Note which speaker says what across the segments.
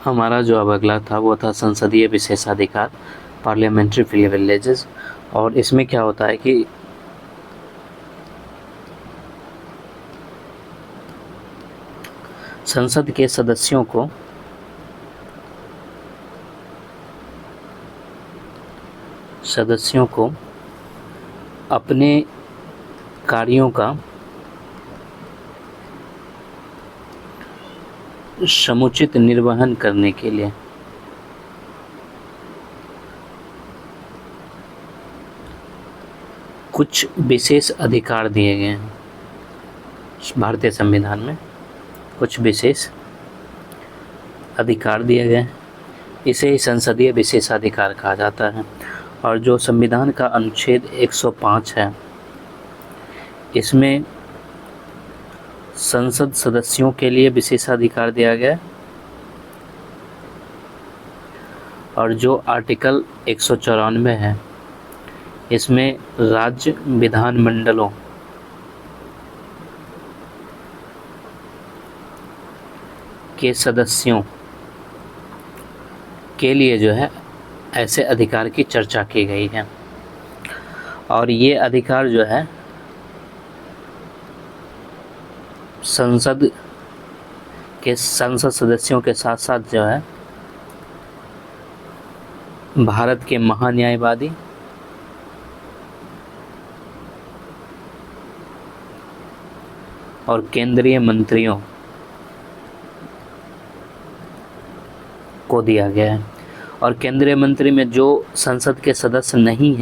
Speaker 1: हमारा जो अब अगला था वो था संसदीय विशेषाधिकार, पार्लियामेंट्री प्रिविलेजेस। और इसमें क्या होता है कि संसद के सदस्यों को अपने कार्यों का समुचित निर्वहन करने के लिए कुछ विशेष अधिकार दिए गए हैं। भारतीय संविधान में कुछ विशेष अधिकार दिए गए हैं, इसे ही संसदीय विशेषाधिकार कहा जाता है। और जो संविधान का अनुच्छेद 105 है, इसमें संसद सदस्यों के लिए विशेषाधिकार दिया गया है। और जो आर्टिकल 194 है, इसमें राज्य विधानमंडलों के सदस्यों के लिए जो है ऐसे अधिकार की चर्चा की गई है। और ये अधिकार जो है संसद सदस्यों के साथ साथ जो है भारत के महान्यायवादी और केंद्रीय मंत्रियों को दिया गया है। और केंद्रीय मंत्री में जो संसद के सदस्य नहीं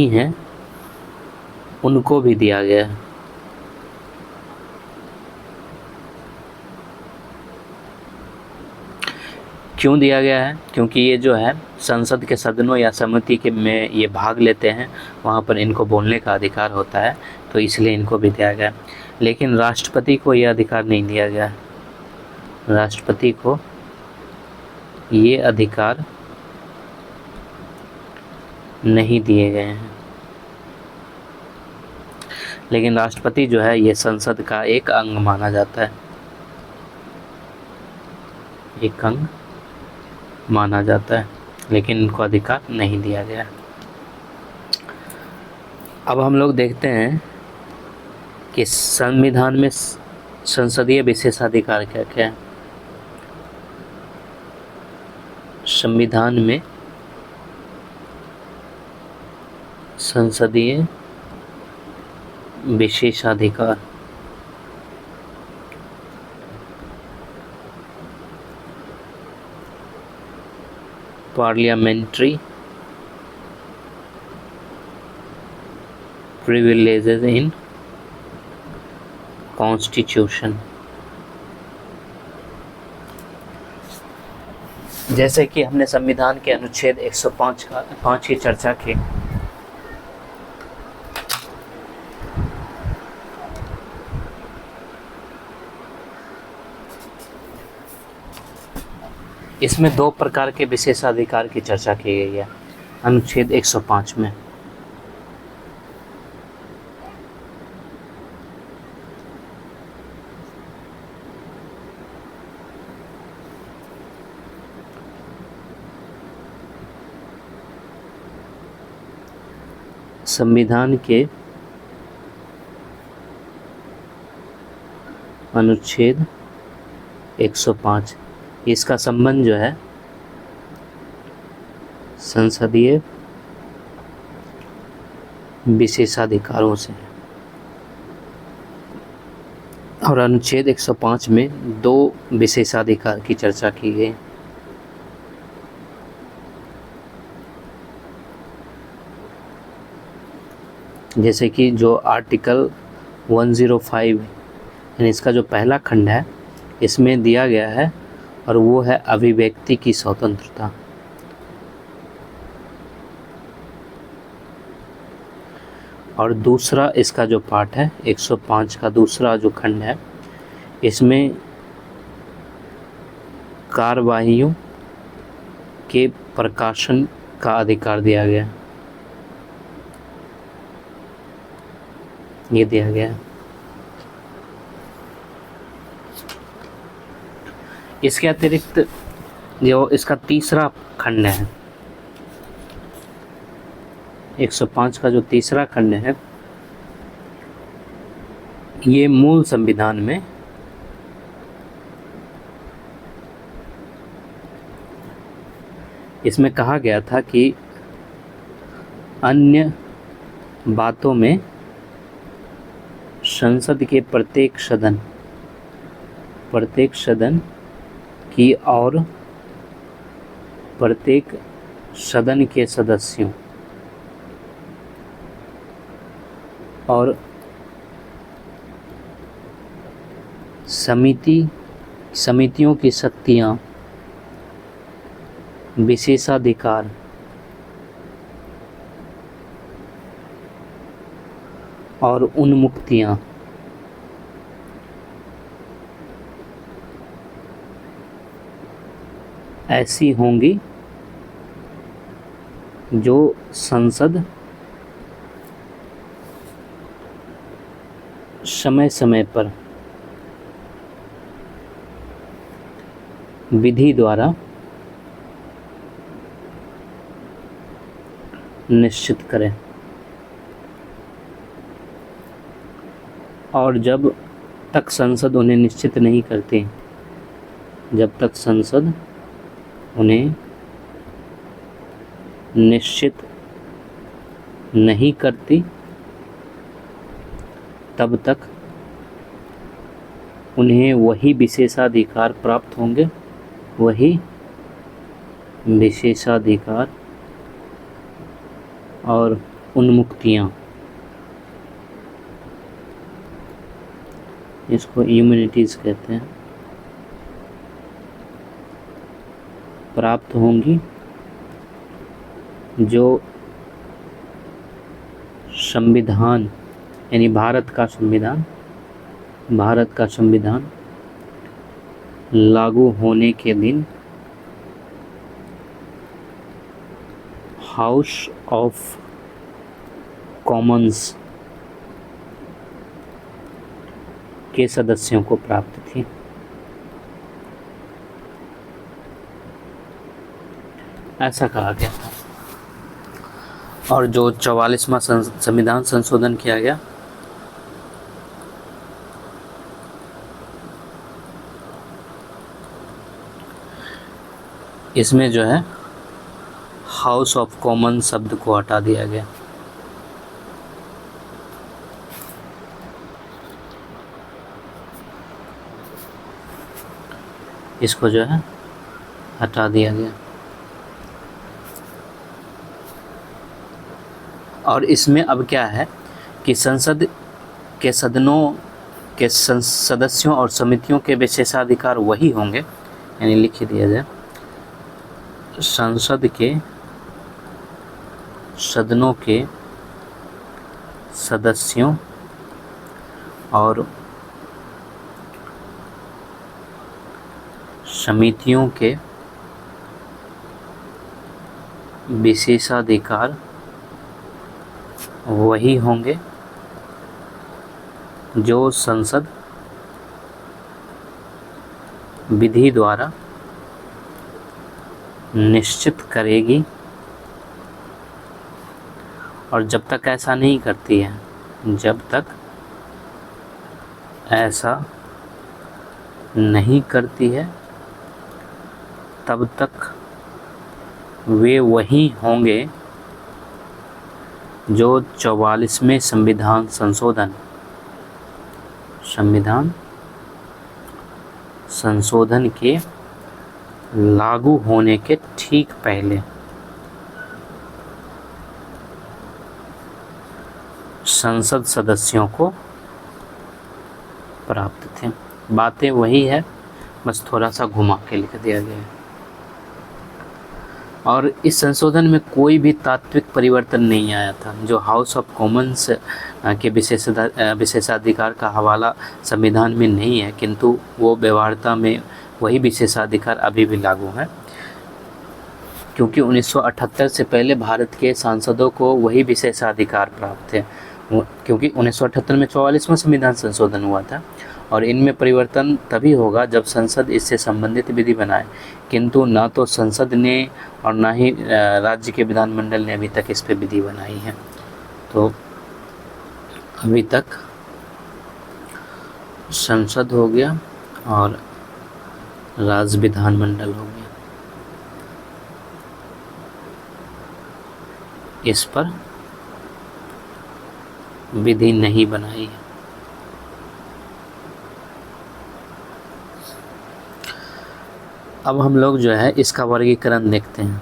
Speaker 1: हैं उनको भी दिया गया है। क्यों दिया गया है? क्योंकि ये जो है संसद के सदनों या समिति के में ये भाग लेते हैं, वहाँ पर इनको बोलने का अधिकार होता है, तो इसलिए इनको भी दिया गया। लेकिन राष्ट्रपति को ये अधिकार नहीं दिया गया। राष्ट्रपति को ये अधिकार नहीं दिए गए हैं। लेकिन राष्ट्रपति जो है ये संसद का एक अंग माना जाता है, एक अंग माना जाता है, लेकिन इनको अधिकार नहीं दिया गया। अब हम लोग देखते हैं कि संविधान में संसदीय विशेषाधिकार क्या क्या है। संविधान में संसदीय विशेषाधिकार पार्लियामेंट्री प्रिविलेजेस इन कॉन्स्टिट्यूशन। जैसे कि हमने संविधान के अनुच्छेद 105 की चर्चा की, इसमें 2 प्रकार के विशेषाधिकार की चर्चा की गई है अनुच्छेद 105 में। संविधान के अनुच्छेद 105, इसका संबंध जो है संसदीय विशेषाधिकारों से है। और अनुच्छेद 105 में 2 विशेषाधिकार की चर्चा की गई। जैसे कि जो आर्टिकल 105 यानी इसका जो पहला खंड है, इसमें दिया गया है, और वो है अभिव्यक्ति की स्वतंत्रता। और दूसरा इसका जो पार्ट है 105 का दूसरा जो खंड है, इसमें कार्यवाहियों के प्रकाशन का अधिकार दिया गया, ये दिया गया है। इसके अतिरिक्त जो इसका तीसरा खंड है, 105 का जो तीसरा खंड है, ये मूल संविधान में इसमें कहा गया था कि अन्य बातों में संसद के प्रत्येक सदन की और प्रत्येक सदन के सदस्यों और समितियों की शक्तियाँ, विशेषाधिकार और उन्मुक्तियाँ ऐसी होंगी जो संसद समय समय पर विधि द्वारा निश्चित करें, और जब तक संसद उन्हें निश्चित नहीं करती, जब तक संसद उन्हें निश्चित नहीं करती, तब तक उन्हें वही विशेषाधिकार प्राप्त होंगे, वही विशेषाधिकार और उन्मुक्तियाँ, इसको इम्यूनिटीज़ कहते हैं, प्राप्त होंगी जो संविधान यानी भारत का संविधान लागू होने के दिन हाउस ऑफ कॉमन्स के सदस्यों को प्राप्त थी। ऐसा कहा गया था। और जो 44वां संविधान संशोधन किया गया, इसमें जो है हाउस ऑफ कॉमन शब्द को हटा दिया गया। इसको जो है हटा दिया गया। और इसमें अब क्या है कि संसद के सदनों के सदस्यों और समितियों के विशेषाधिकार वही होंगे, यानी लिख दिया जाए, संसद के सदनों के सदस्यों और समितियों के विशेषाधिकार वही होंगे जो संसद विधि द्वारा निश्चित करेगी, और जब तक ऐसा नहीं करती है, जब तक ऐसा नहीं करती है, तब तक वे वही होंगे जो 44वें संविधान संशोधन के लागू होने के ठीक पहले संसद सदस्यों को प्राप्त थे। बातें वही है, बस थोड़ा सा घुमा के लिख दिया गया है। और इस संशोधन में कोई भी तात्विक परिवर्तन नहीं आया था। जो हाउस ऑफ कॉमन्स के विशेषाधिकार का हवाला संविधान में नहीं है, किंतु वो व्यवहार्यता में वही विशेषाधिकार अभी भी लागू है, क्योंकि 1978 से पहले भारत के सांसदों को वही विशेषाधिकार प्राप्त थे। क्योंकि 1978 में 44वां संविधान संशोधन हुआ था और इनमें परिवर्तन तभी होगा जब संसद इससे संबंधित विधि बनाए, किंतु ना तो संसद ने और ना ही राज्य के विधानमंडल ने अभी तक इस पे विधि बनाई है। तो अभी तक संसद हो गया और राज्य विधानमंडल हो गया, इस पर विधि नहीं बनाई है। अब हम लोग जो है इसका वर्गीकरण देखते हैं।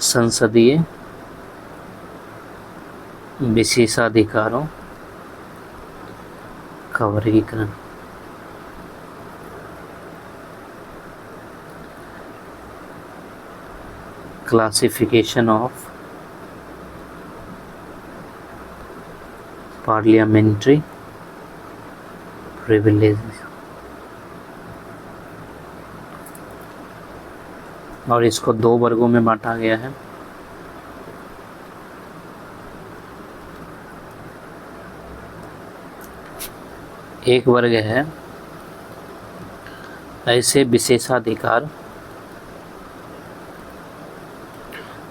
Speaker 1: संसदीय विशेषाधिकारों का वर्गीकरण। क्लासिफिकेशन ऑफ पार्लियामेंट्री प्रिविलेजेस, और इसको 2 वर्गों में बांटा गया है। एक वर्ग है ऐसे विशेषाधिकार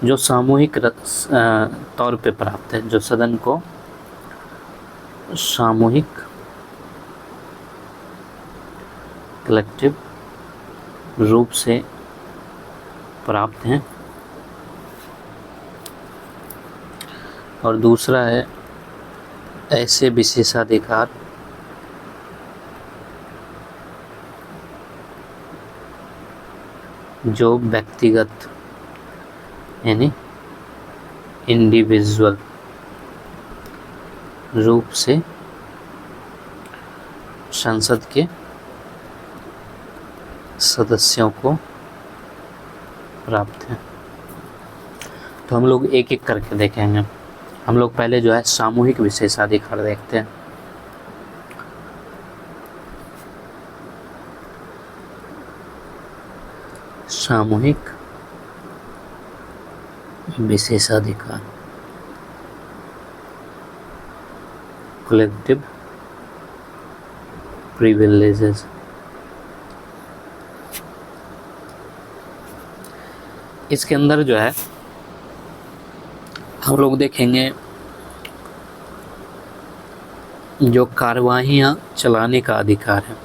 Speaker 1: जो सामूहिक तौर पे प्राप्त है, जो सदन को सामूहिक कलेक्टिव रूप से प्राप्त हैं, और दूसरा है ऐसे विशेषाधिकार जो व्यक्तिगत यानी इंडिविजुअल रूप से संसद के सदस्यों को प्राप्त है। तो हम लोग एक एक करके देखेंगे। हम लोग पहले जो है सामूहिक विशेषाधिकार देखते हैं। सामूहिक विशेषाधिकार, कलेक्टिव प्रिविलेजेस। इसके अंदर जो है हम लोग देखेंगे जो कार्यवाहियां चलाने का अधिकार है,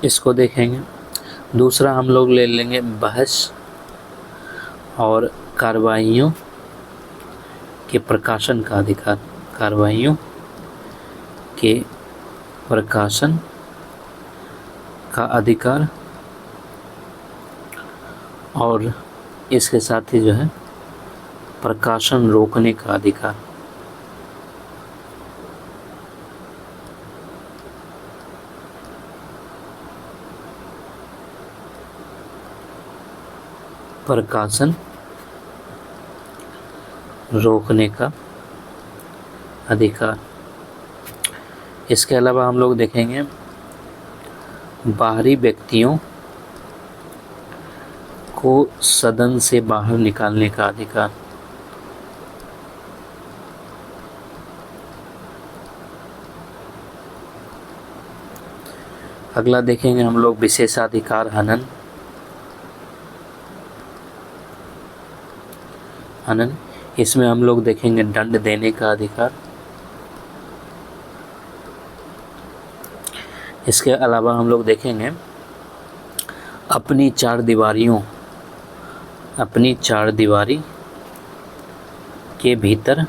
Speaker 1: इसको देखेंगे। दूसरा हम लोग ले लेंगे बहस और कार्यवाहियों के प्रकाशन का अधिकार, कार्यवाहियों के प्रकाशन का अधिकार, और इसके साथ ही जो है प्रकाशन रोकने का अधिकार। प्रकाशन रोकने का अधिकार। इसके अलावा हम लोग देखेंगे बाहरी व्यक्तियों को सदन से बाहर निकालने का अधिकार। अगला देखेंगे हम लोग विशेषाधिकार हनन। इसमें हम लोग देखेंगे दंड देने का अधिकार। इसके अलावा हम लोग देखेंगे अपनी चार दीवारी के भीतर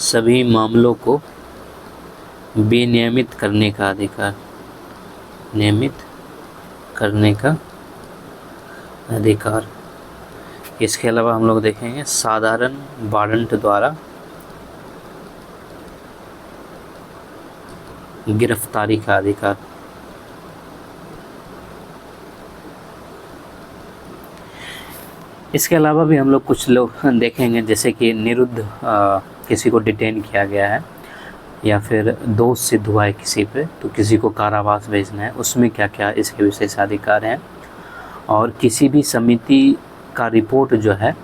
Speaker 1: सभी मामलों को विनियमित करने का अधिकार, नियमित करने का अधिकार। इसके अलावा हम लोग देखेंगे साधारण वारंट द्वारा गिरफ्तारी का अधिकार। इसके अलावा भी हम लोग कुछ लोग देखेंगे, जैसे कि निरुद्ध किसी को डिटेन किया गया है या फिर दोष सिद्ध हुआ है किसी पे तो किसी को कारावास भेजना है, उसमें क्या क्या इसके विशेषाधिकार हैं। और किसी भी समिति का रिपोर्ट जो है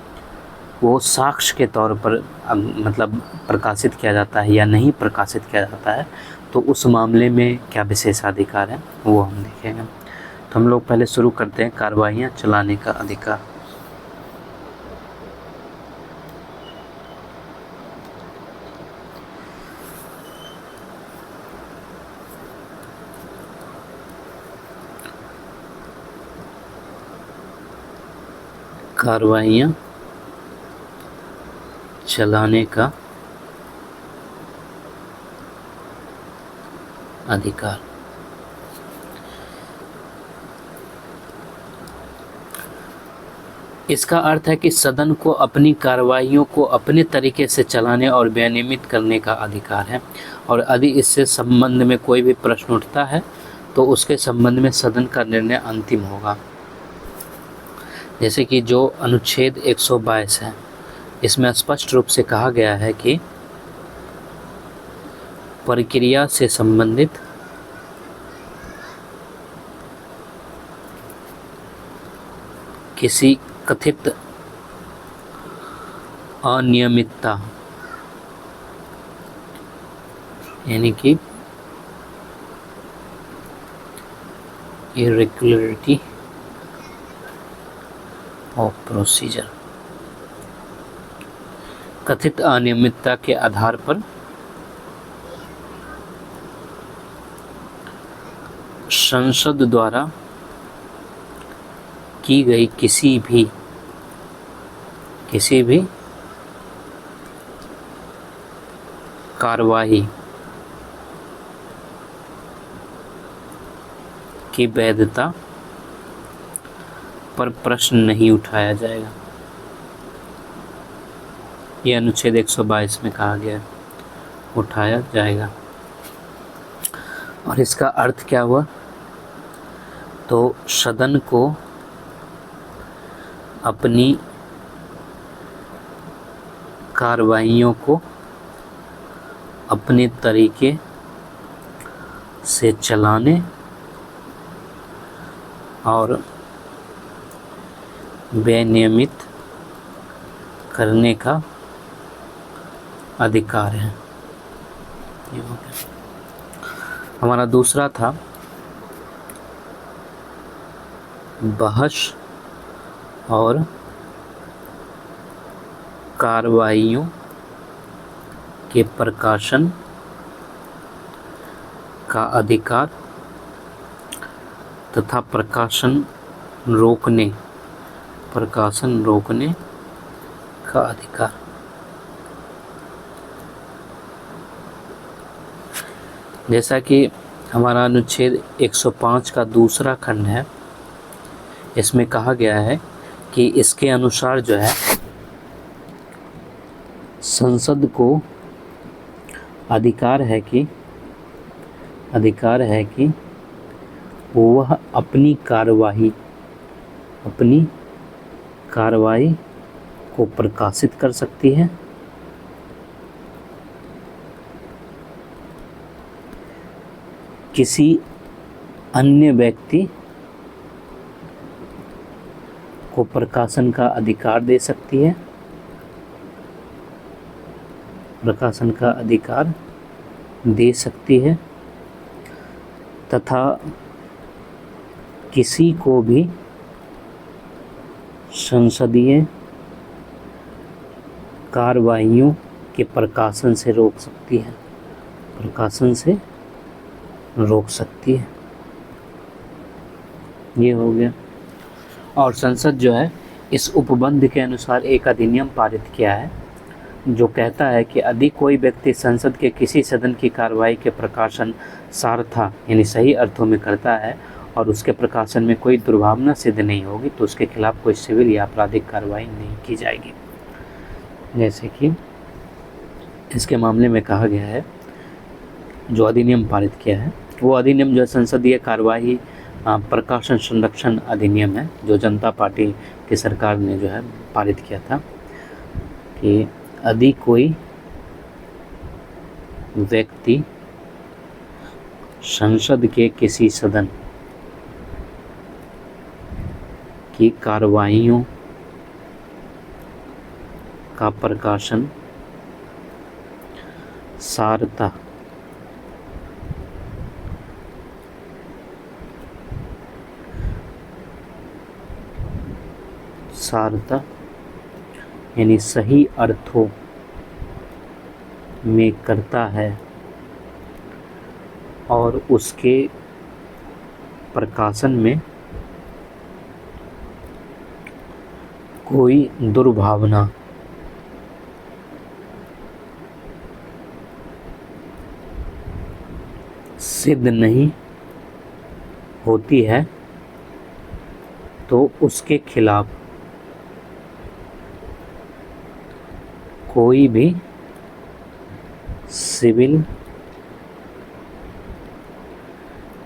Speaker 1: वो साक्ष्य के तौर पर मतलब प्रकाशित किया जाता है या नहीं प्रकाशित किया जाता है, तो उस मामले में क्या विशेषाधिकार है वो हम देखेंगे। तो हम लोग पहले शुरू करते हैं कार्रवाइयाँ चलाने का अधिकार। कार्रवाइयाँ चलाने का अधिकार। इसका अर्थ है कि सदन को अपनी कार्रवाइयों को अपने तरीके से चलाने और विनियमित करने का अधिकार है, और यदि इससे संबंध में कोई भी प्रश्न उठता है तो उसके संबंध में सदन का निर्णय अंतिम होगा। जैसे कि जो अनुच्छेद 122 है, इसमें स्पष्ट रूप से कहा गया है कि प्रक्रिया से संबंधित किसी कथित अनियमितता यानी कि इरेगुलरिटी ऑफ प्रोसीजर, कथित अनियमितता के आधार पर संसद द्वारा की गई किसी भी कार्यवाही की वैधता पर प्रश्न नहीं उठाया जाएगा। यह अनुच्छेद 122 में कहा गया है, उठाया जाएगा। और इसका अर्थ क्या हुआ? तो सदन को अपनी कार्रवाइयों को अपने तरीके से चलाने और विनियमित करने का अधिकार है। ये हो गया। हमारा दूसरा था बहस और कार्रवाइयों के प्रकाशन का अधिकार तथा प्रकाशन रोकने का अधिकार। जैसा कि हमारा अनुच्छेद 105 का दूसरा खंड है, इसमें कहा गया है कि इसके अनुसार जो है संसद को अधिकार है कि वह अपनी कार्यवाही को प्रकाशित कर सकती है किसी अन्य व्यक्ति को प्रकाशन का अधिकार दे सकती है, तथा किसी को भी संसदीय कार्रवाइयों के प्रकाशन से रोक सकती है। ये हो गया। और संसद जो है इस उपबंध के अनुसार एक अधिनियम पारित किया है जो कहता है कि यदि कोई व्यक्ति संसद के किसी सदन की कार्रवाई के प्रकाशन सार्था यानी सही अर्थों में करता है और उसके प्रकाशन में कोई दुर्भावना सिद्ध नहीं होगी तो उसके खिलाफ कोई सिविल या आपराधिक कार्रवाई नहीं की जाएगी। जैसे कि इसके मामले में कहा गया है, जो अधिनियम पारित किया है वो अधिनियम जो है संसदीय कार्यवाही प्रकाशन संरक्षण अधिनियम है, जो जनता पार्टी की सरकार ने जो है पारित किया था कि यदि कोई व्यक्ति संसद के किसी सदन की कार्रवाइयों का प्रकाशन सारता यानी सही अर्थों में करता है और उसके प्रकाशन में कोई दुर्भावना सिद्ध नहीं होती है तो उसके खिलाफ कोई भी सिविल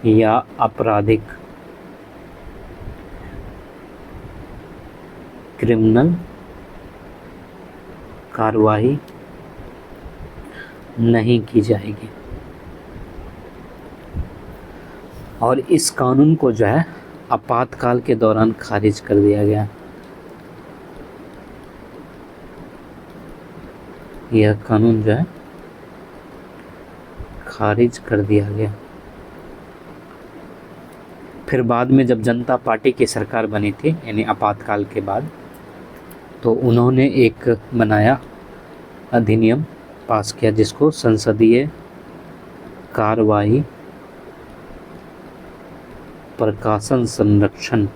Speaker 1: या आपराधिक क्रिमिनल कार्रवाई नहीं की जाएगी। और इस कानून को जो है आपातकाल के दौरान खारिज कर दिया गया। यह कानून जो है खारिज कर दिया गया। फिर बाद में जब जनता पार्टी की सरकार बनी थी, यानी आपातकाल के बाद, तो उन्होंने एक बनाया अधिनियम पास किया जिसको संसदीय कार्रवाई प्रकाशन संरक्षण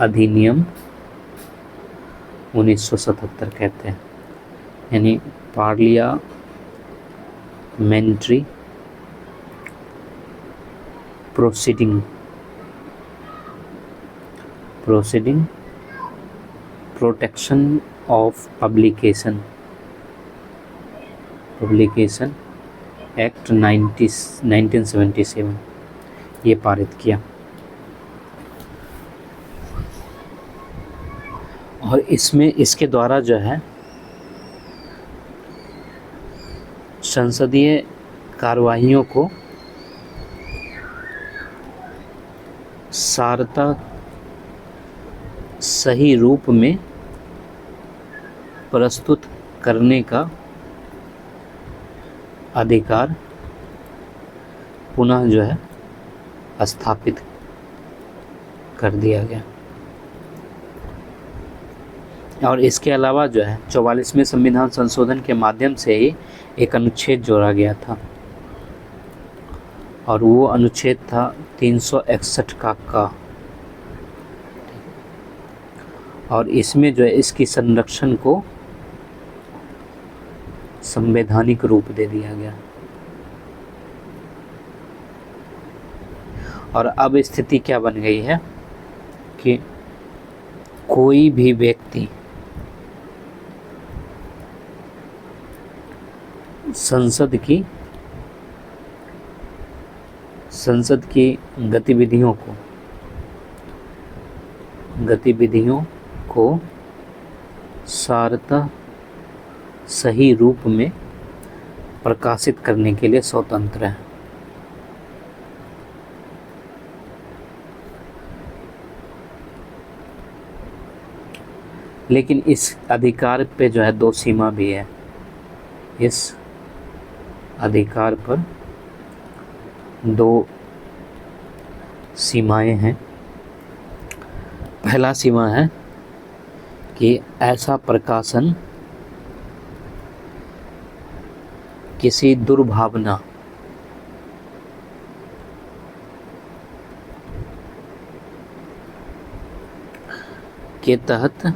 Speaker 1: अधिनियम 1977 कहते हैं, यानी parliamentary proceeding protection of publication act 1977 ये पारित किया। और इसमें इसके द्वारा जो है संसदीय कार्यवाहियों को सारता सही रूप में प्रस्तुत करने का अधिकार पुनः जो है स्थापित कर दिया गया। और इसके अलावा जो है 44वें संविधान संशोधन के माध्यम से ही एक अनुच्छेद जोड़ा गया था, और वो अनुच्छेद था 361 का। और इसमें जो है इसकी संरक्षण को संवैधानिक रूप दे दिया गया। और अब स्थिति क्या बन गई है कि कोई भी व्यक्ति संसद की गतिविधियों को सारता सही रूप में प्रकाशित करने के लिए स्वतंत्र है। लेकिन इस अधिकार पे जो है दो सीमा भी है। इस अधिकार पर दो सीमाएं हैं। पहला सीमा है कि ऐसा प्रकाशन किसी दुर्भावना के तहत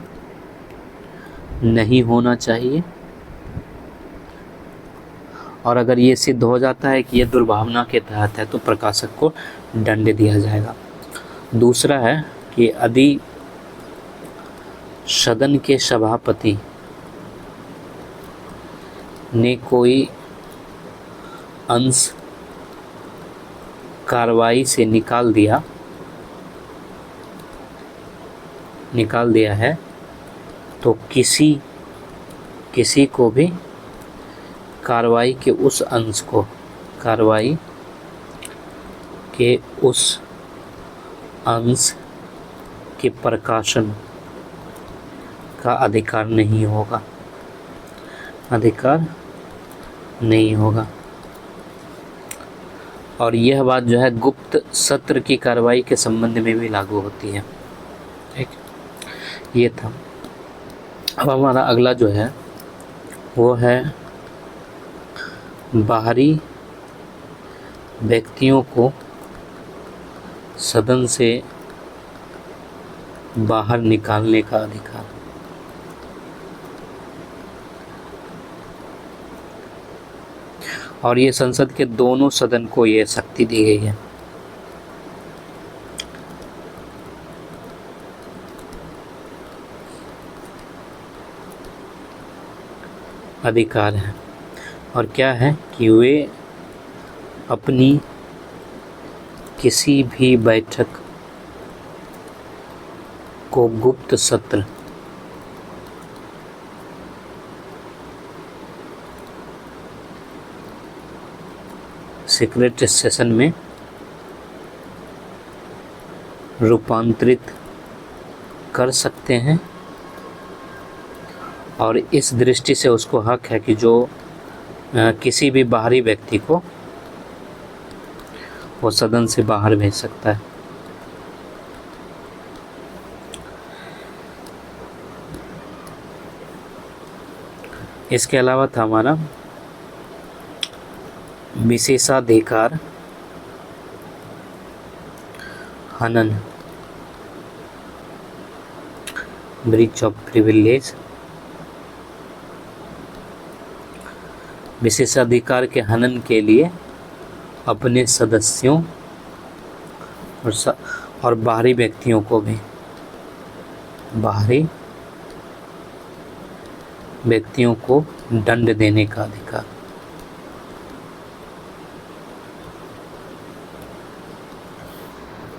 Speaker 1: नहीं होना चाहिए, और अगर ये सिद्ध हो जाता है कि ये दुर्भावना के तहत है तो प्रकाशक को दंड दिया जाएगा। दूसरा है कि यदि सदन के सभापति ने कोई अंश कार्रवाई से निकाल दिया है तो किसी को भी कार्रवाई के उस अंश को, कार्रवाई के उस अंश के प्रकाशन का अधिकार नहीं होगा, अधिकार नहीं होगा। और यह बात जो है गुप्त सत्र की कार्रवाई के संबंध में भी लागू होती है। ठीक, ये था। अब हमारा अगला जो है वो है बाहरी व्यक्तियों को सदन से बाहर निकालने का अधिकार। और ये संसद के दोनों सदन को ये शक्ति दी गई है। अधिकार है। और क्या है कि वे अपनी किसी भी बैठक को गुप्त सत्र, सीक्रेट सेशन में रूपांतरित कर सकते हैं। और इस दृष्टि से उसको हक है कि जो किसी भी बाहरी व्यक्ति को वो सदन से बाहर भेज सकता है। इसके अलावा था हमारा विशेषाधिकार हनन, ब्रीच ऑफ प्रिविलेज। विशेषाधिकार के हनन के लिए अपने सदस्यों और बाहरी व्यक्तियों को भी, बाहरी व्यक्तियों को दंड देने का अधिकार।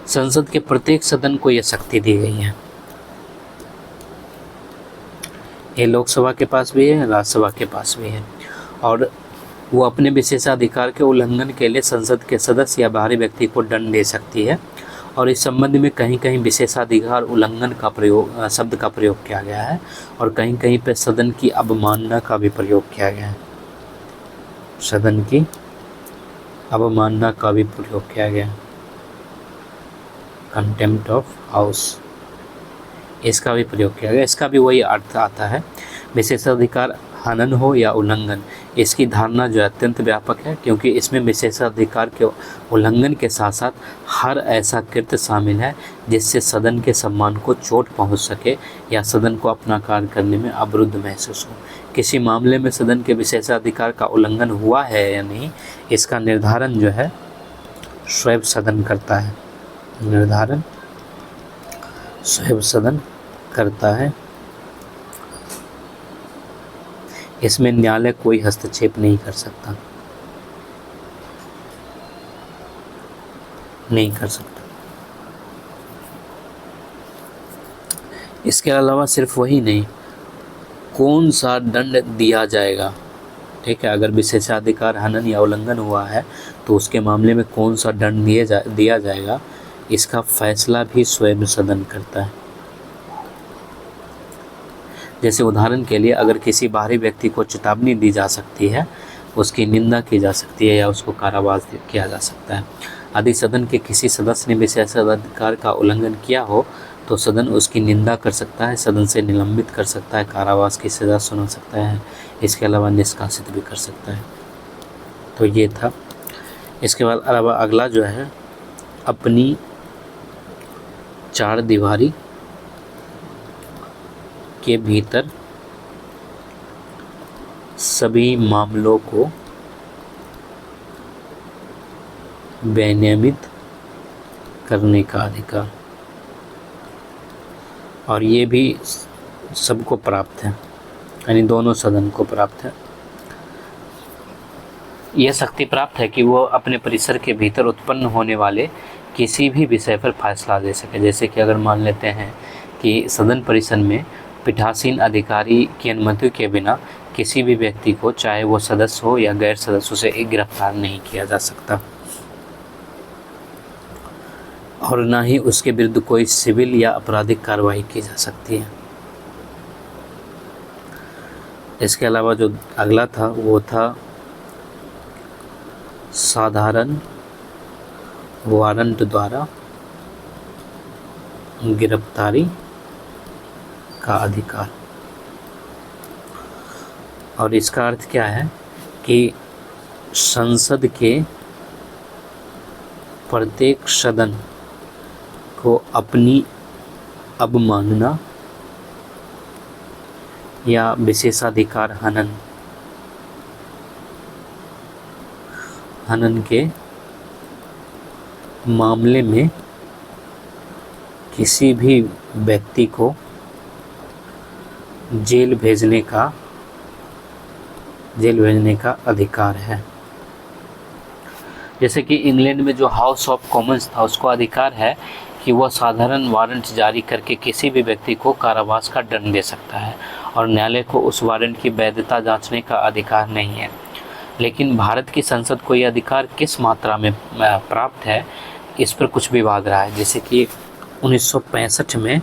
Speaker 1: संसद के प्रत्येक सदन को यह शक्ति दी गई है। ये लोकसभा के पास भी है, राज्यसभा के पास भी है। और वो अपने विशेषाधिकार के उल्लंघन के लिए संसद के सदस्य या बाहरी व्यक्ति को दंड दे सकती है। और इस संबंध में कहीं कहीं विशेषाधिकार उल्लंघन का प्रयोग, शब्द का प्रयोग किया गया है। और कहीं कहीं पे सदन की अवमानना का भी प्रयोग किया गया है। सदन की अवमानना का भी प्रयोग किया गया है, कंटेम्प्ट ऑफ हाउस, इसका भी प्रयोग किया गया। इसका भी वही अर्थ आता है। विशेषाधिकार हनन हो या उल्लंघन, इसकी धारणा जो है अत्यंत व्यापक है, क्योंकि इसमें विशेषाधिकार के उल्लंघन के साथ साथ हर ऐसा कृत्य शामिल है जिससे सदन के सम्मान को चोट पहुंच सके या सदन को अपना कार्य करने में अवरुद्ध महसूस हो। किसी मामले में सदन के विशेषाधिकार का उल्लंघन हुआ है या नहीं, इसका निर्धारण जो है स्वयं सदन करता है। निर्धारण स्वयं सदन करता है। इसमें न्यायालय कोई हस्तक्षेप नहीं कर सकता, नहीं कर सकता। इसके अलावा सिर्फ वही नहीं, कौन सा दंड दिया जाएगा, ठीक है, अगर विशेषाधिकार हनन या उल्लंघन हुआ है तो उसके मामले में कौन सा दंड दिया जाएगा, इसका फैसला भी स्वयं सदन करता है। जैसे उदाहरण के लिए अगर किसी बाहरी व्यक्ति को चेतावनी दी जा सकती है, उसकी निंदा की जा सकती है या उसको कारावास किया जा सकता है। यदि सदन के किसी सदस्य ने विशेषाधिकार का उल्लंघन किया हो तो सदन उसकी निंदा कर सकता है, सदन से निलंबित कर सकता है, कारावास की सज़ा सुना सकता है, इसके अलावा निष्कासित भी कर सकता है। तो ये था। इसके बाद अलावा अगला जो है अपनी चार दीवारी के भीतर सभी मामलों को विनियमित करने का अधिकार। और ये भी सबको प्राप्त है, यानी दोनों सदन को प्राप्त है। यह शक्ति प्राप्त है कि वो अपने परिसर के भीतर उत्पन्न होने वाले किसी भी विषय पर फैसला दे सके। जैसे कि अगर मान लेते हैं कि सदन परिसर में पीठासीन अधिकारी की अनुमति के बिना किसी भी व्यक्ति को, चाहे वो सदस्य हो या गैर सदस्य, उसे गिरफ्तार नहीं किया जा सकता और ना ही उसके विरुद्ध कोई सिविल या आपराधिक कार्रवाई की जा सकती है। इसके अलावा जो अगला था वो था साधारण वारंट द्वारा गिरफ्तारी का अधिकार। और इसका अर्थ क्या है कि संसद के प्रत्येक सदन को अपनी अवमानना या विशेषाधिकार हनन के मामले में किसी भी व्यक्ति को जेल भेजने का अधिकार है। जैसे कि इंग्लैंड में जो हाउस ऑफ कॉमन्स था, उसको अधिकार है कि वह साधारण वारंट जारी करके किसी भी व्यक्ति को कारावास का दंड दे सकता है और न्यायालय को उस वारंट की वैधता जांचने का अधिकार नहीं है। लेकिन भारत की संसद को यह अधिकार किस मात्रा में प्राप्त है, इस पर कुछ विवाद रहा है। जैसे कि 1965 में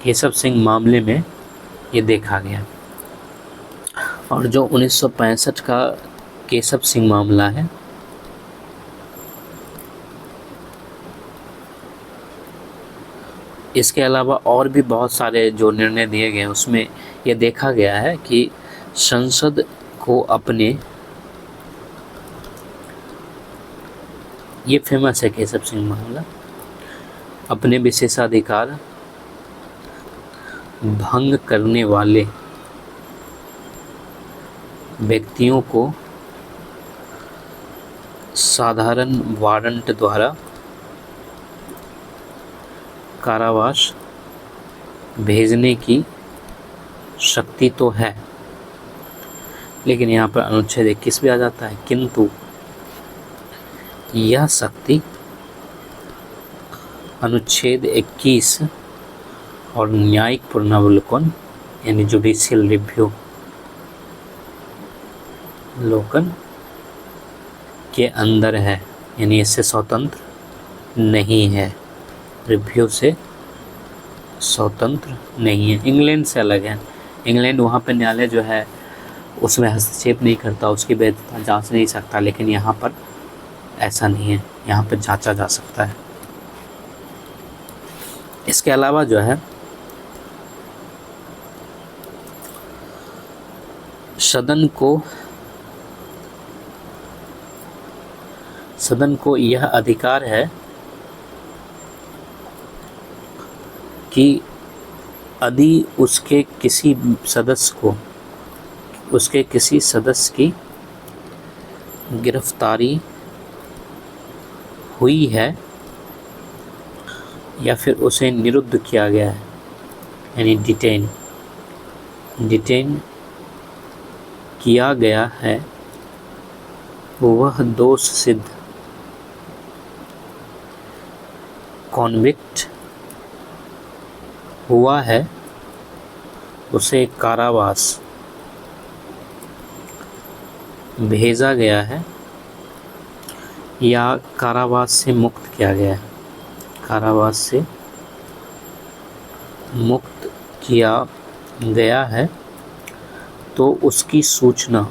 Speaker 1: केशव सिंह मामले में ये देखा गया। और जो 1965 का केशव सिंह मामला है, इसके अलावा और भी बहुत सारे जो निर्णय दिए गए उसमें यह देखा गया है कि संसद को अपने, ये फेमस है केशव सिंह मामला, अपने विशेषाधिकार भंग करने वाले व्यक्तियों को साधारण वारंट द्वारा कारावास भेजने की शक्ति तो है। लेकिन यहाँ पर अनुच्छेद 21 भी आ जाता है, किंतु यह शक्ति अनुच्छेद 21 और न्यायिक पुनरावलोकन यानी जुडिशियल रिव्यू लोकन के अंदर है, यानी इससे स्वतंत्र नहीं है, रिव्यू से स्वतंत्र नहीं है। इंग्लैंड से अलग है। इंग्लैंड वहाँ पे न्यायालय जो है उसमें हस्तक्षेप नहीं करता, उसकी वैधता जांच नहीं सकता, लेकिन यहाँ पर ऐसा नहीं है, यहाँ पर जांचा जा सकता है। इसके अलावा जो है सदन को यह अधिकार है कि यदि उसके किसी सदस्य की गिरफ्तारी हुई है या फिर उसे निरुद्ध किया गया है, यानी डिटेन किया गया है, वह दोष सिद्ध कॉन्विक्ट हुआ है, उसे कारावास भेजा गया है या कारावास से मुक्त किया गया है, कारावास से मुक्त किया गया है, तो उसकी सूचना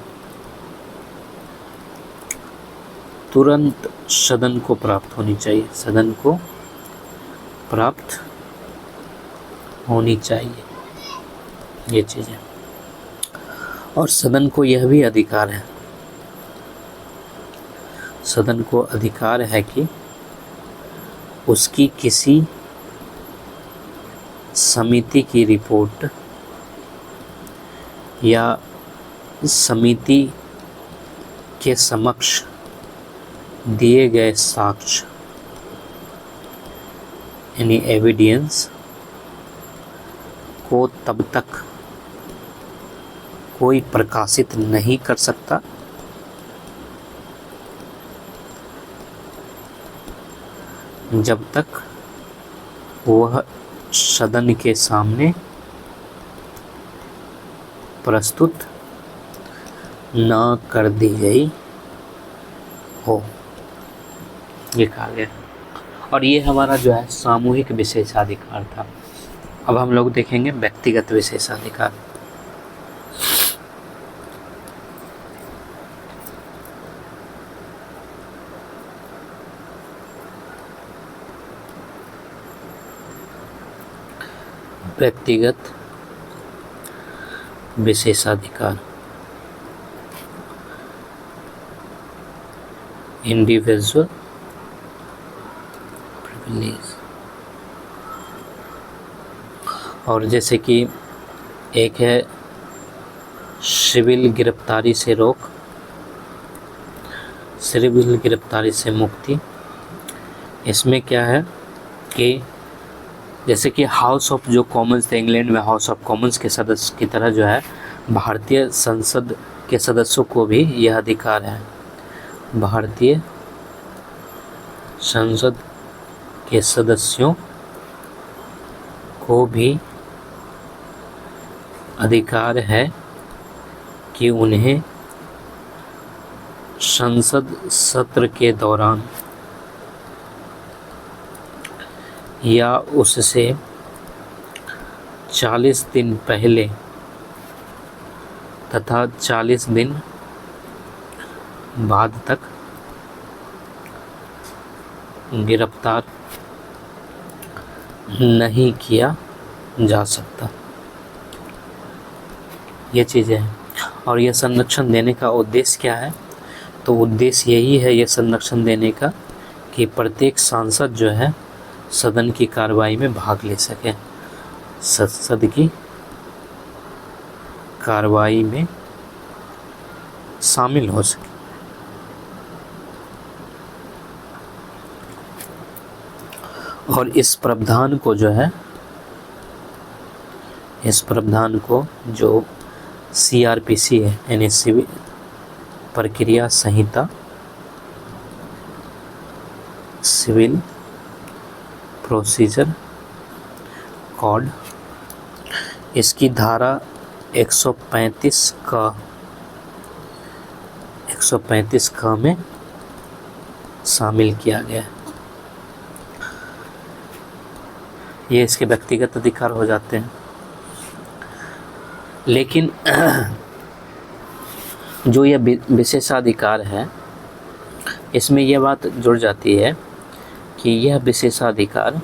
Speaker 1: तुरंत सदन को प्राप्त होनी चाहिए, सदन को प्राप्त होनी चाहिए ये चीज़ें। और सदन को यह भी अधिकार है, सदन को अधिकार है कि उसकी किसी समिति की रिपोर्ट या समिति के समक्ष दिए गए साक्ष्य यानी एविडेंस को तब तक कोई प्रकाशित नहीं कर सकता जब तक वह सदन के सामने प्रस्तुत ना कर दी गई हो, ये कहा गया। और ये हमारा जो है सामूहिक विशेषाधिकार था। अब हम लोग देखेंगे व्यक्तिगत विशेषाधिकार। व्यक्तिगत विशेषाधिकार, इंडिविजुअल प्रिविलेज। और जैसे कि एक है सिविल गिरफ्तारी से रोक, सिविल गिरफ्तारी से मुक्ति। इसमें क्या है कि जैसे कि हाउस ऑफ जो कॉमन्स थे इंग्लैंड में, हाउस ऑफ कॉमन्स के सदस्य की तरह जो है भारतीय संसद के सदस्यों को भी यह अधिकार है। भारतीय संसद के सदस्यों को भी अधिकार है कि उन्हें संसद सत्र के दौरान या उससे 40 दिन पहले तथा 40 दिन बाद तक गिरफ्तार नहीं किया जा सकता। ये चीज़ें हैं। और यह संरक्षण देने का उद्देश्य क्या है? तो उद्देश्य यही है यह संरक्षण देने का कि प्रत्येक सांसद जो है सदन की कार्रवाई में भाग ले सके, संसद की कार्रवाई में शामिल हो सके। और इस प्रावधान को जो है, इस प्रावधान को जो CRPC है यानी सिविल प्रक्रिया संहिता, सिविल प्रोसीजर कोड, इसकी धारा 135 का में शामिल किया गया है। ये इसके व्यक्तिगत अधिकार हो जाते हैं। लेकिन जो यह विशेषाधिकार है, इसमें यह बात जुड़ जाती है कि यह विशेषाधिकार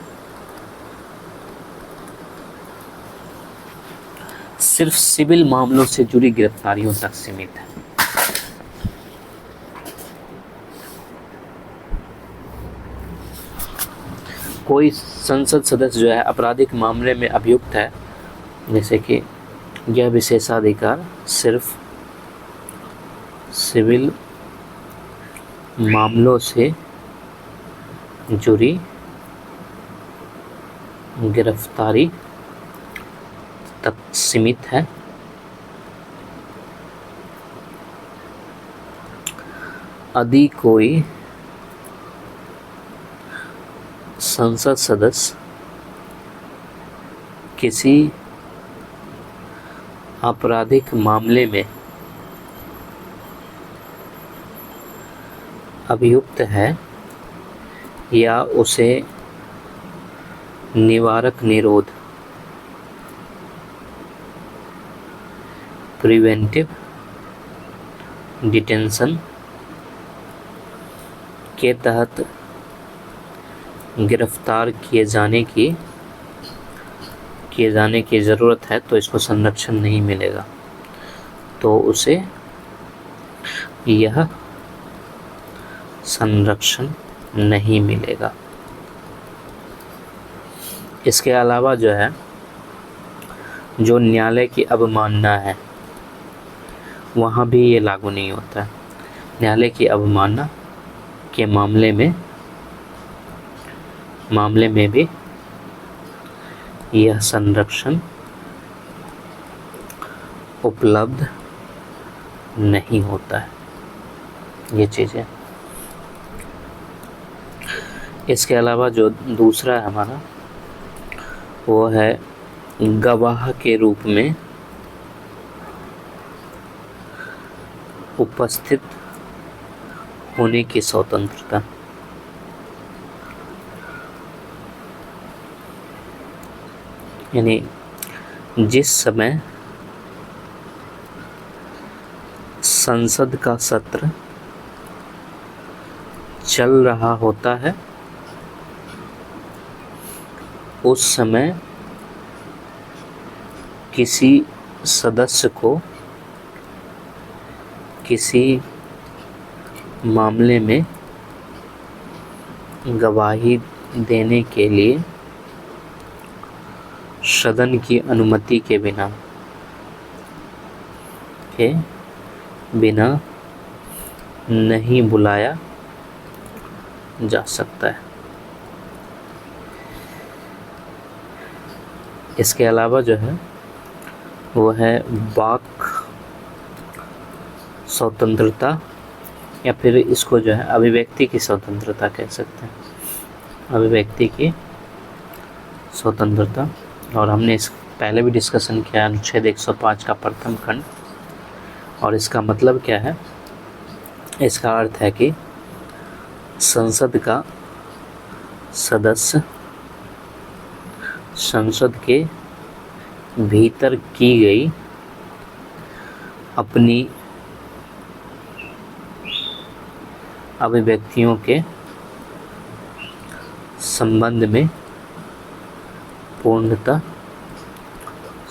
Speaker 1: सिर्फ सिविल मामलों से जुड़ी गिरफ्तारियों तक सीमित है। कोई संसद सदस्य जो है आपराधिक मामले में अभियुक्त है, जैसे कि यह विशेषाधिकार सिर्फ सिविल मामलों से जुड़ी गिरफ्तारी तक सीमित है। यदि कोई संसद सदस्य किसी आपराधिक मामले में अभियुक्त है या उसे निवारक निरोध प्रिवेंटिव डिटेंशन के तहत गिरफ्तार किए जाने की ज़रूरत है, तो इसको संरक्षण नहीं मिलेगा, तो उसे यह संरक्षण नहीं मिलेगा। इसके अलावा जो है, जो न्यायालय की अवमानना है वहाँ भी ये लागू नहीं होता है। न्यायालय की अवमानना के मामले में भी यह संरक्षण उपलब्ध नहीं होता है। ये चीज़ें। इसके अलावा जो दूसरा है हमारा वो है गवाह के रूप में उपस्थित होने की स्वतंत्रता। यानी जिस समय संसद का सत्र चल रहा होता है उस समय किसी सदस्य को किसी मामले में गवाही देने के लिए सदन की अनुमति के बिना नहीं बुलाया जा सकता है। इसके अलावा जो है वो है वाक स्वतंत्रता, या फिर इसको जो है अभिव्यक्ति की स्वतंत्रता कह सकते हैं, अभिव्यक्ति की स्वतंत्रता। और हमने इस पहले भी डिस्कशन किया अनुच्छेद 105 का प्रथम खंड। और इसका मतलब क्या है? इसका अर्थ है कि संसद का सदस्य संसद के भीतर की गई अपनी अभिव्यक्तियों के संबंध में पूर्णतः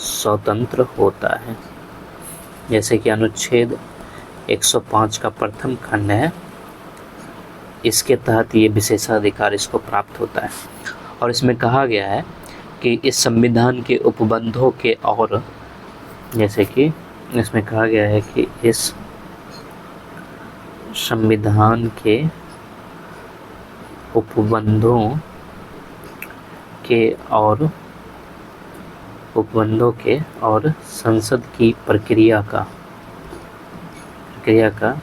Speaker 1: स्वतंत्र होता है। जैसे कि अनुच्छेद 105 का प्रथम खंड है, इसके तहत ये विशेषाधिकार इसको प्राप्त होता है। और इसमें कहा गया है कि इस संविधान के उपबंधों के, और जैसे कि इसमें कहा गया है कि इस संविधान के उपबंधों के और संसद की प्रक्रिया का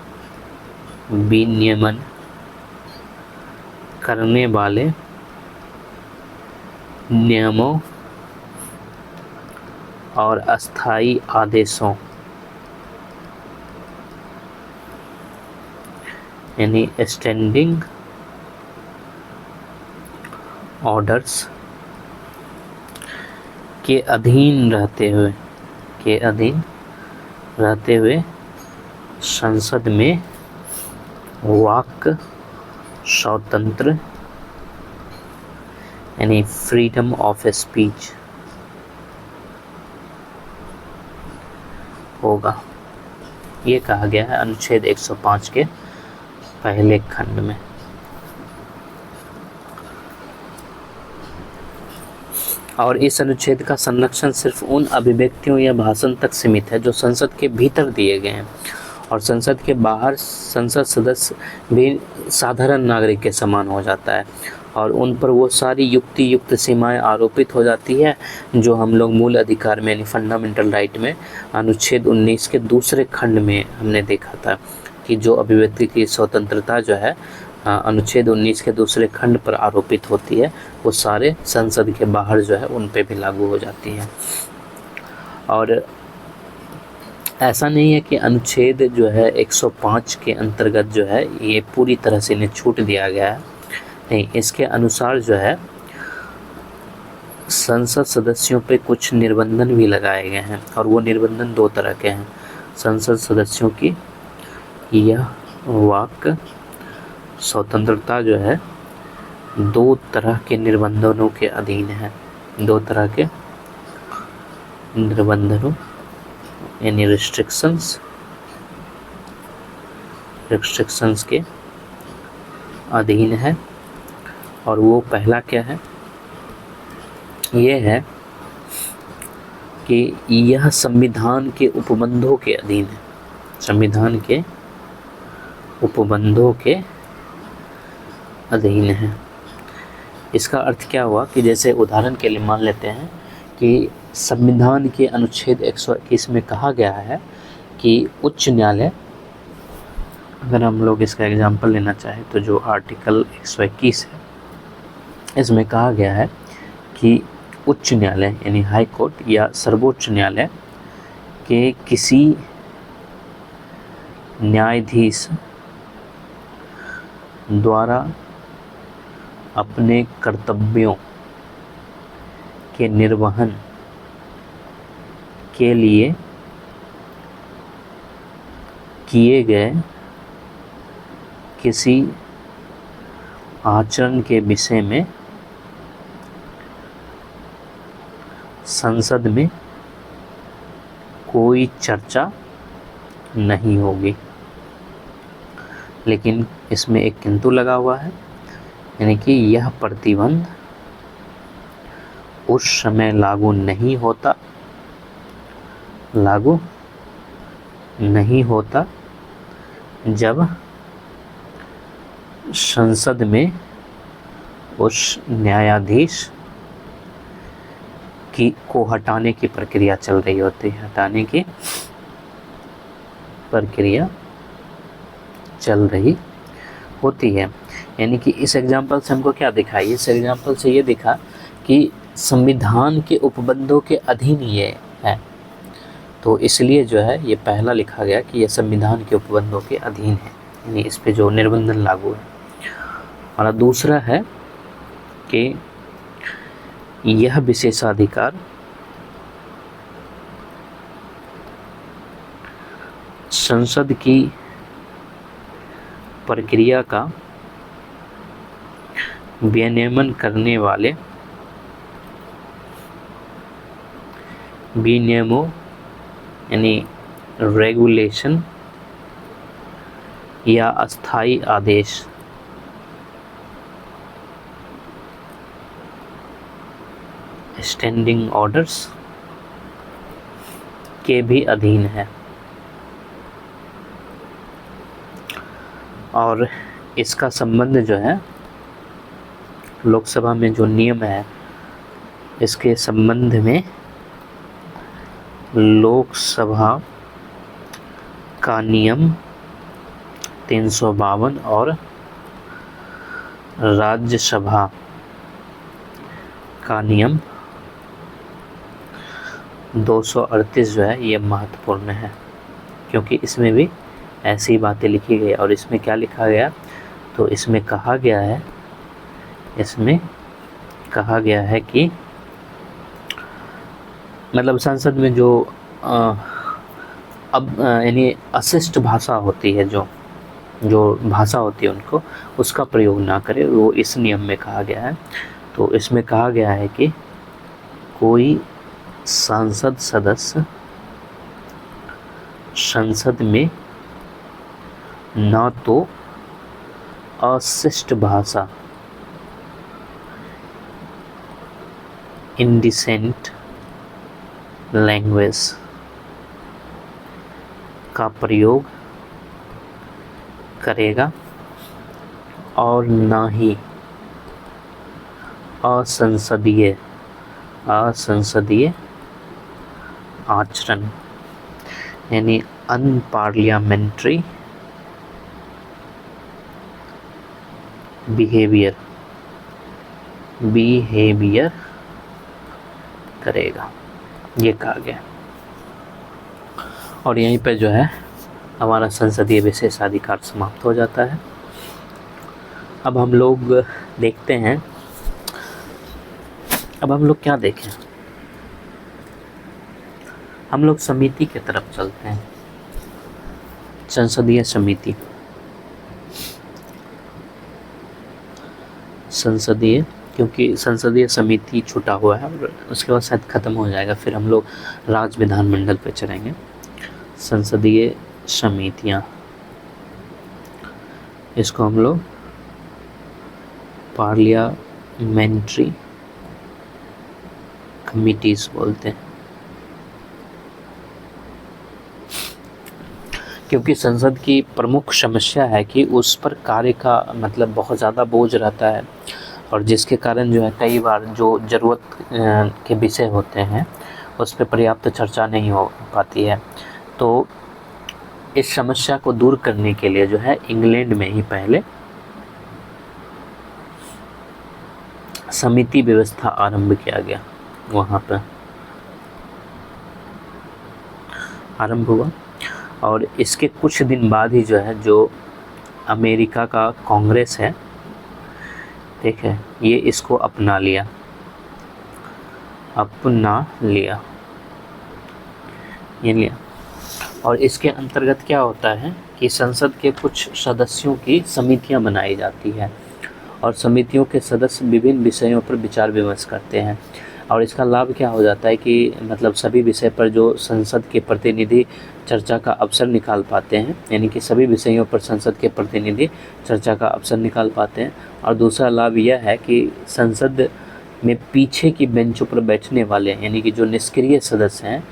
Speaker 1: विनियमन करने वाले नियमों और अस्थायी आदेशों, यानी स्टैंडिंग ऑर्डर्स के अधीन रहते हुए संसद में वाक स्वतंत्र, यानी फ्रीडम ऑफ स्पीच होगा। ये कहा गया है अनुच्छेद 105 के पहले खंड में। और इस अनुच्छेद का संरक्षण सिर्फ उन अभिव्यक्तियों या भाषण तक सीमित है जो संसद के भीतर दिए गए हैं, और संसद के बाहर संसद सदस्य भी साधारण नागरिक के समान हो जाता है, और उन पर वो सारी युक्त सीमाएं आरोपित हो जाती है जो हम लोग मूल अधिकार में, यानी फंडामेंटल राइट में अनुच्छेद 19 के दूसरे खंड में हमने देखा था कि जो अभिव्यक्ति की स्वतंत्रता जो है अनुच्छेद 19 के दूसरे खंड पर आरोपित होती है, वो सारे संसद के बाहर जो है उन पे भी लागू हो जाती है। और ऐसा नहीं है कि अनुच्छेद जो है 105 के अंतर्गत जो है ये पूरी तरह से इन्हें छूट दिया गया है, नहीं, इसके अनुसार जो है संसद सदस्यों पे कुछ निर्बंधन भी लगाए गए हैं, और वो निर्बंधन दो तरह के हैं। संसद सदस्यों की यह वाक स्वतंत्रता जो है दो तरह के निर्बंधनों के अधीन है, दो तरह के निर्बंधनों यानी रिस्ट्रिक्शंस के अधीन है। और वो पहला क्या है? ये है कि यह संविधान के उपबंधों के अधीन है, संविधान के उपबंधों के अधीन है। इसका अर्थ क्या हुआ कि जैसे उदाहरण के लिए मान लेते हैं कि संविधान के अनुच्छेद 121 में कहा गया है कि उच्च न्यायालय, अगर हम लोग इसका एग्जांपल लेना चाहें तो जो आर्टिकल 121 है, इसमें कहा गया है कि उच्च न्यायालय यानी हाई कोर्ट या सर्वोच्च न्यायालय के किसी न्यायाधीश द्वारा अपने कर्तव्यों के निर्वहन के लिए किए गए किसी आचरण के विषय में संसद में कोई चर्चा नहीं होगी। लेकिन इसमें एक किंतु लगा हुआ है, यानी कि यह प्रतिबंध उस समय लागू नहीं होता जब संसद में उस न्यायाधीश को हटाने की प्रक्रिया चल रही होती है, हटाने की प्रक्रिया चल रही होती है। यानी कि इस एग्जाम्पल से हमको क्या दिखा, इस एग्जाम्पल से ये दिखा कि संविधान के उपबंधों के अधीन ये है, तो इसलिए जो है ये पहला लिखा गया कि ये संविधान के उपबंधों के अधीन है, यानी इस पे जो निर्बंधन लागू है। और दूसरा है कि यह विशेषाधिकार संसद की प्रक्रिया का विनियमन करने वाले विनियमों यानी रेगुलेशन या अस्थायी आदेश स्टैंडिंग ऑर्डर्स के भी अधीन है। और इसका संबंध जो है लोकसभा में जो नियम है, इसके संबंध में लोकसभा का नियम 352 और राज्यसभा का नियम 238 जो है ये महत्वपूर्ण है, क्योंकि इसमें भी ऐसी बातें लिखी गई। और इसमें क्या लिखा गया, तो इसमें कहा गया है कि मतलब संसद में जो अब यानी अशिष्ट भाषा होती है, जो भाषा होती है उनको उसका प्रयोग ना करे, वो इस नियम में कहा गया है। तो इसमें कहा गया है कि कोई सांसद सदस्य संसद में न तो अशिष्ट भाषा इंडिसेंट लैंग्वेज का प्रयोग करेगा और न ही असंसदीय आचरण यानी अनपार्लियामेंट्री बिहेवियर करेगा, ये कहा गया। और यहीं पे जो है हमारा संसदीय विशेषाधिकार समाप्त हो जाता है। अब हम लोग देखते हैं, अब हम लोग क्या देखें, हम लोग समिति की तरफ चलते हैं। संसदीय समिति, क्योंकि संसदीय समिति छूटा हुआ है और उसके बाद शायद ख़त्म हो जाएगा, फिर हम लोग राज्य विधानमंडल पे चलेंगे। संसदीय समितियाँ, इसको हम लोग पार्लियामेंट्री कमिटीज़ बोलते हैं, क्योंकि संसद की प्रमुख समस्या है कि उस पर कार्य का मतलब बहुत ज़्यादा बोझ रहता है, और जिसके कारण जो है कई बार जो ज़रूरत के विषय होते हैं उस पर पर्याप्त चर्चा नहीं हो पाती है। तो इस समस्या को दूर करने के लिए जो है इंग्लैंड में ही पहले समिति व्यवस्था आरंभ किया गया। वहाँ पर आरंभ हुआ। और इसके कुछ दिन बाद ही जो है, जो अमेरिका का कांग्रेस है, ठीक है, ये इसको अपना लिया ये लिया। और इसके अंतर्गत क्या होता है कि संसद के कुछ सदस्यों की समितियां बनाई जाती है और समितियों के सदस्य विभिन्न विषयों पर विचार विमर्श करते हैं। और इसका लाभ क्या हो जाता है कि मतलब सभी विषय पर जो संसद के प्रतिनिधि चर्चा का अवसर निकाल पाते हैं, यानी कि सभी विषयों पर संसद के प्रतिनिधि चर्चा का अवसर निकाल पाते हैं। और दूसरा लाभ यह है कि संसद में पीछे की बेंचों पर बैठने वाले, यानी कि जो निष्क्रिय सदस्य हैं,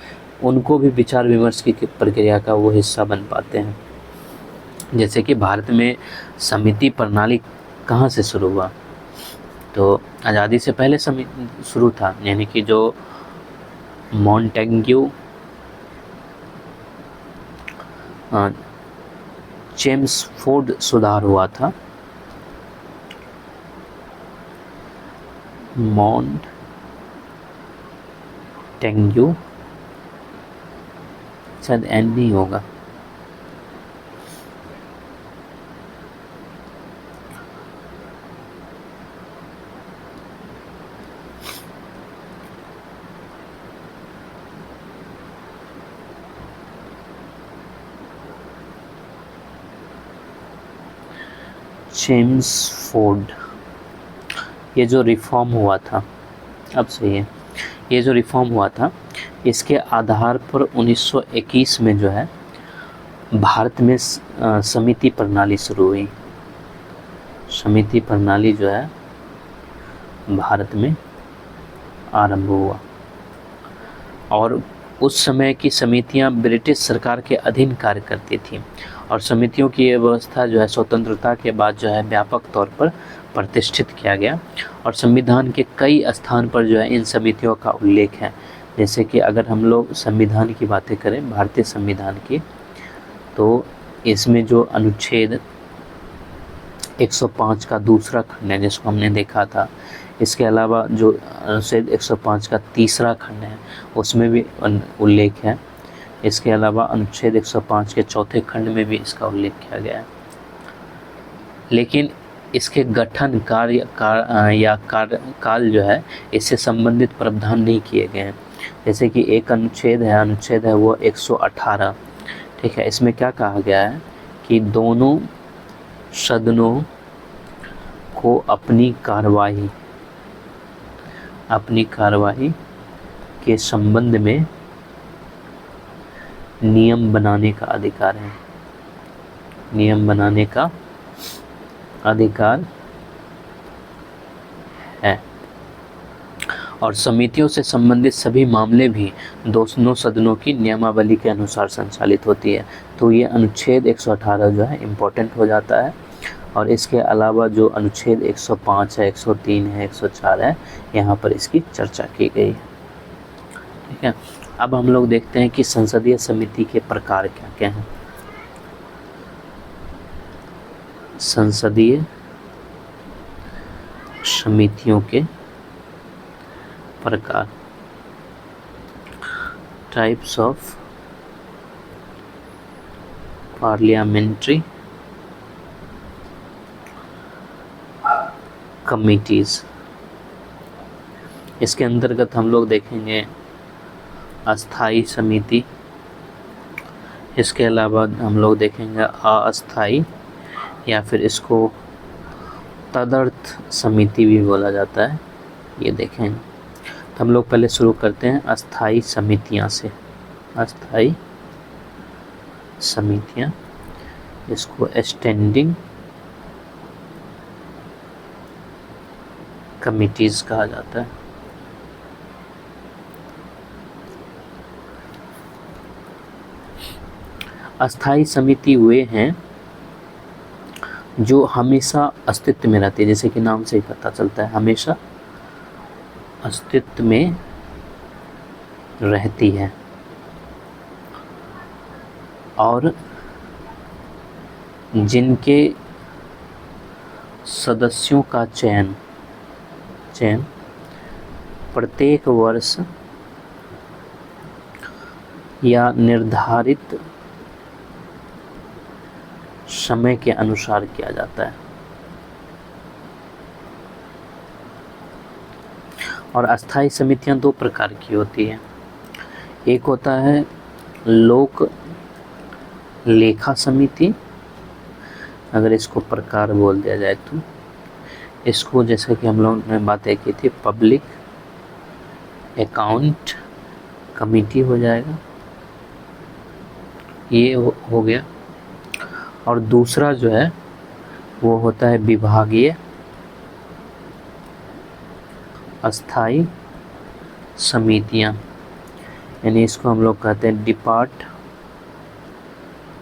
Speaker 1: उनको भी विचार विमर्श की प्रक्रिया का वो हिस्सा बन पाते हैं। जैसे कि भारत में समिति प्रणाली कहाँ से शुरू हुआ, तो आज़ादी से पहले समिति शुरू था, यानी कि जो मॉन्टेग्यू चेम्सफोर्ड सुधार हुआ था, मॉन्टेग्यू, शायद एन नहीं होगा, चेम्सफोर्ड, ये जो रिफॉर्म हुआ था, अब सही है, ये जो रिफॉर्म हुआ था, इसके आधार पर 1921 में जो है भारत में समिति प्रणाली शुरू हुई। समिति प्रणाली जो है भारत में आरंभ हुआ। और उस समय की समितियां ब्रिटिश सरकार के अधीन कार्य करती थी और समितियों की ये व्यवस्था जो है स्वतंत्रता के बाद जो है व्यापक तौर पर प्रतिष्ठित किया गया। और संविधान के कई स्थान पर जो है इन समितियों का उल्लेख है। जैसे कि अगर हम लोग संविधान की बातें करें, भारतीय संविधान की, तो इसमें जो अनुच्छेद 105 का दूसरा खंड है जिसको हमने देखा था, इसके अलावा जो अनुच्छेद 105 का तीसरा खंड है उसमें भी उल्लेख है। इसके अलावा अनुच्छेद 105 के चौथे खंड में भी इसका उल्लेख किया गया है। लेकिन इसके गठन काल जो है इससे संबंधित प्रावधान नहीं किए गए हैं। जैसे कि एक अनुच्छेद है वो 118, ठीक है। इसमें क्या कहा गया है कि दोनों सदनों को अपनी कार्यवाही के संबंध में नियम बनाने का अधिकार है। नियम बनाने का अधिकार है और समितियों से संबंधित सभी मामले भी दोनों सदनों की नियमावली के अनुसार संचालित होती है। तो ये अनुच्छेद 118 जो है इम्पोर्टेंट हो जाता है। और इसके अलावा जो अनुच्छेद 105 है, 103 है, 104 है, यहाँ पर इसकी चर्चा की गई है, ठीक है। अब हम लोग देखते हैं कि संसदीय समिति के प्रकार क्या क्या हैं। संसदीय समितियों के प्रकार, टाइप्स ऑफ पार्लियामेंट्री कमिटीज। इसके अंतर्गत हम लोग देखेंगे अस्थाई समिति, इसके अलावा हम लोग देखेंगे अस्थाई या फिर इसको तदर्थ समिति भी बोला जाता है, ये देखेंगे। तो हम लोग पहले शुरू करते हैं अस्थाई समितियां से। अस्थाई समितियां, इसको स्टैंडिंग कमिटीज कहा जाता है। अस्थाई समिति वे हैं जो हमेशा अस्तित्व में रहती है, जैसे कि नाम से ही पता चलता है, हमेशा अस्तित्व में रहती है और जिनके सदस्यों का चयन प्रत्येक वर्ष या निर्धारित समय के अनुसार किया जाता है। और अस्थाई समितियां दो प्रकार की होती है। एक होता है लोक लेखा समिति, अगर इसको प्रकार बोल दिया जाए तो इसको, जैसे कि हम लोग ने बातें की थी, पब्लिक अकाउंट कमेटी हो जाएगा, ये हो गया। और दूसरा जो है वो होता है विभागीय अस्थाई समितियां, यानी इसको हम लोग कहते हैं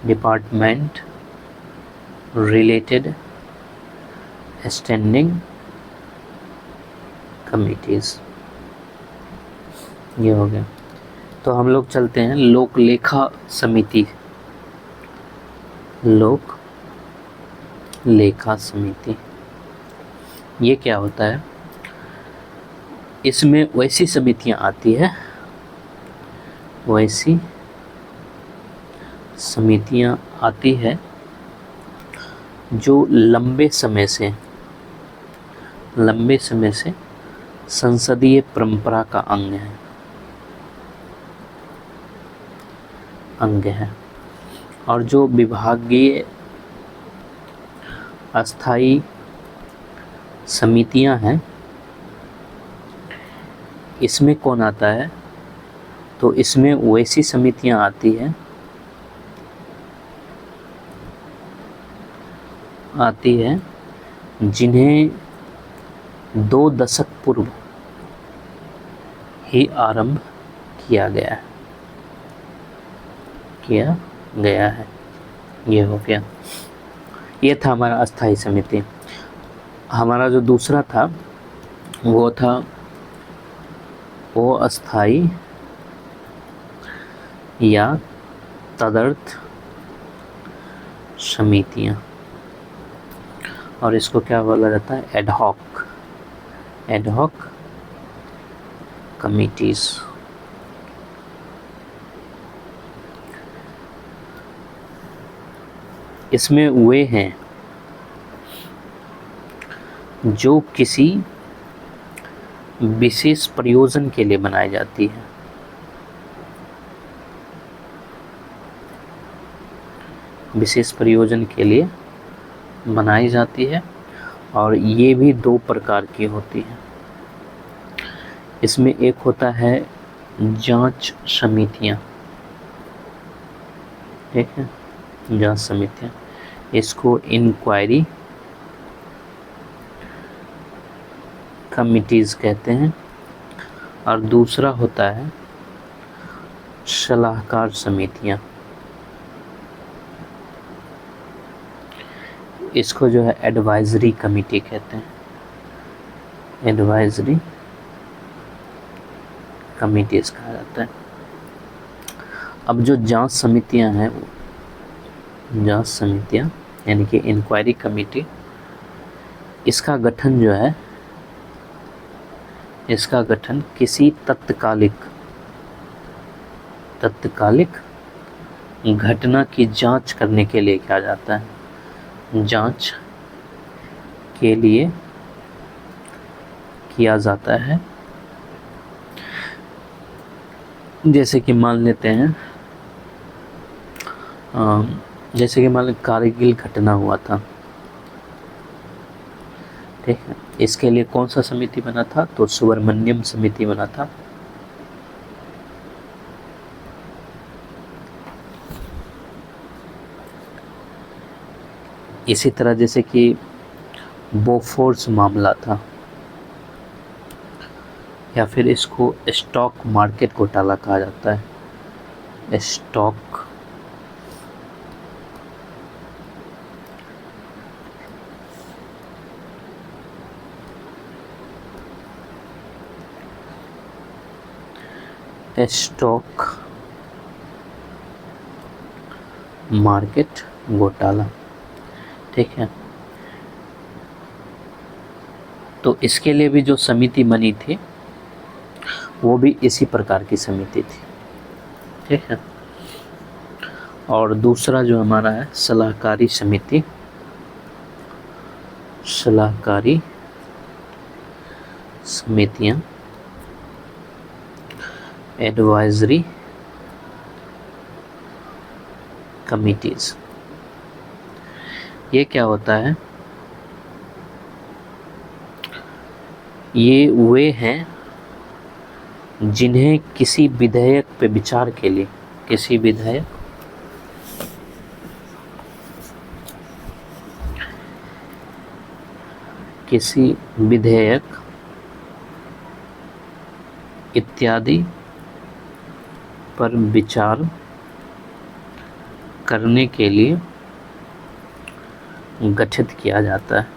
Speaker 1: डिपार्टमेंट रिलेटेड स्टैंडिंग कमिटीज, ये हो गया। तो हम लोग चलते हैं लोक लेखा समिति। लोक लेखा समिति ये क्या होता है? इसमें वैसी समितियां आती है, वैसी समितियां आती है जो लंबे समय से संसदीय परंपरा का अंग है। और जो विभागीय अस्थाई समितियां हैं, इसमें कौन आता है? तो इसमें वैसी समितियां आती है जिन्हें 2 दशक पूर्व ही आरंभ किया गया है। ये हो गया। ये था हमारा अस्थाई समिति। हमारा जो दूसरा था वो था अस्थाई या तदर्थ समितियां, और इसको क्या बोला जाता है? Ad hoc committees. इसमें वे हैं जो किसी विशेष प्रयोजन के लिए बनाई जाती है। विशेष प्रयोजन के लिए बनाई जाती है, और ये भी 2 प्रकार की होती है। इसमें एक होता है जांच समितियां, ठीक है, जांच समितियां, इसको इंक्वायरी कमिटीज कहते हैं। और दूसरा होता है सलाहकार समितियां, इसको जो है एडवाइजरी कमिटी कहते हैं। एडवाइजरी कमिटीज कहा जाता है। अब जो जांच समितियां हैं, जांच समितियां यानी कि इंक्वायरी कमेटी, इसका गठन जो है, इसका गठन किसी तत्कालिक घटना की जांच करने के लिए किया जाता है। जांच के लिए किया जाता है। जैसे कि मान लेते हैं, जैसे कि मान लो कारगिल घटना हुआ था, ठीक है, इसके लिए कौन सा समिति बना था? तो सुब्रमण्यम समिति बना था। इसी तरह जैसे कि बोफोर्स मामला था, या फिर इसको स्टॉक मार्केट घोटाला कहा जाता है। स्टॉक मार्केट घोटाला, ठीक है। तो इसके लिए भी जो समिति बनी थी वो भी इसी प्रकार की समिति थी। ठीक है। और दूसरा जो हमारा है सलाहकारी समिति, सलाहकारी समितियां, एडवाइजरी कमिटीज। ये क्या होता है? ये वे हैं जिन्हें किसी विधेयक पे विचार के लिए, किसी विधेयक इत्यादि पर विचार करने के लिए गठित किया जाता है।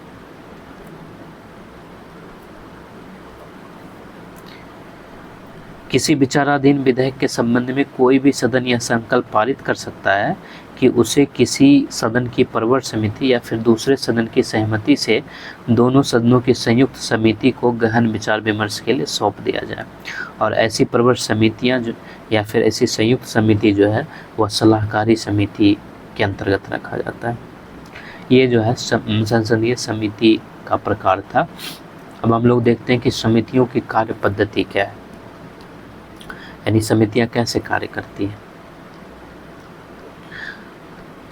Speaker 1: किसी विचाराधीन विधेयक के संबंध में कोई भी सदन यह संकल्प पारित कर सकता है कि उसे किसी सदन की प्रवर समिति या फिर दूसरे सदन की सहमति से दोनों सदनों की संयुक्त समिति को गहन विचार विमर्श के लिए सौंप दिया जाए। और ऐसी प्रवर समितियां जो या फिर ऐसी संयुक्त समिति जो है वह सलाहकारी समिति के अंतर्गत रखा जाता है। ये जो है संसदीय समिति का प्रकार था। अब हम लोग देखते हैं कि समितियों की कार्य पद्धति क्या है, यानी समितियां कैसे कार्य करती हैं।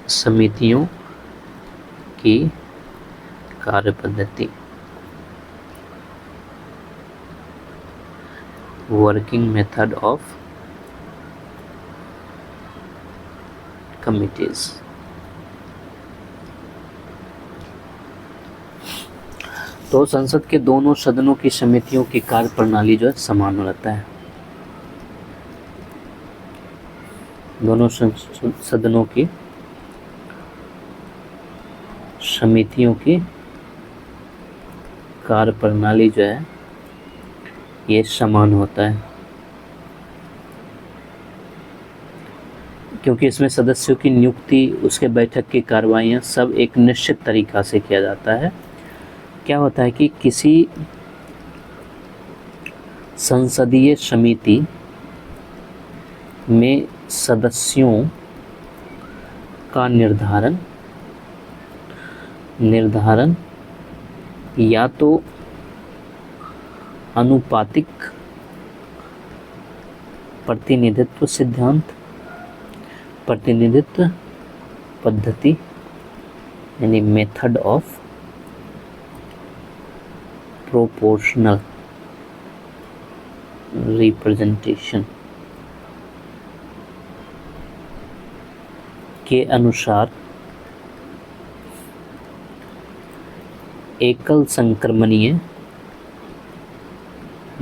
Speaker 1: समितियों की कार्य पद्धति, वर्किंग मेथड ऑफ कमिटीज। तो संसद के दोनों सदनों की समितियों की कार्य प्रणाली जो है समान रहता है। दोनों सदनों की समितियों की कार्य प्रणाली जो है ये समान होता है, क्योंकि इसमें सदस्यों की नियुक्ति, उसके बैठक की कार्रवाइयाँ सब एक निश्चित तरीक़ा से किया जाता है। क्या होता है कि किसी संसदीय समिति में सदस्यों का निर्धारण या तो अनुपातिक प्रतिनिधित्व सिद्धांत, प्रतिनिधित्व पद्धति यानी मेथड ऑफ प्रोपोर्शनल रिप्रेजेंटेशन के अनुसार एकल संक्रमणीय